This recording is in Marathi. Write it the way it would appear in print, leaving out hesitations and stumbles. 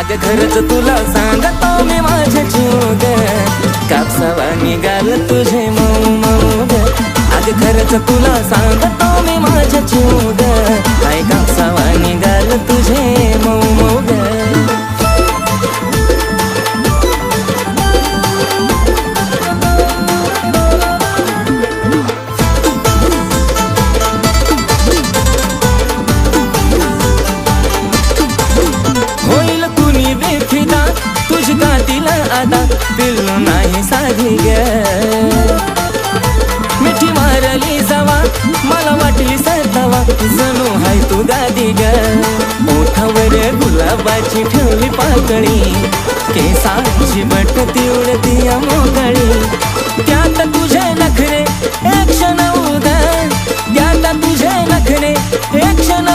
अग खरंच तुला सांगतो मी माझ्या जीव ग, कापसावा निघाल तुझे मऊ मऊ ग. अग खरंच तुला सांगतो मी माझ्या जीव ग, काय कापसावा निघाल तुझे मऊ मऊ ग. होईल कुणी बेफिदा तुझी गाठीला आता, पिल्लू नाही साधी ग. मिठी मारली जावा मला वाटली सरतावा, जणू हाय तू गादी ग. ओठावर गुलाबाची ठेवली पाकळी, केसांची बटती उडती मोकळी. त्यात तुझे नखरे एक क्षण उदा, त्यात तुझे नखरे एक क्षण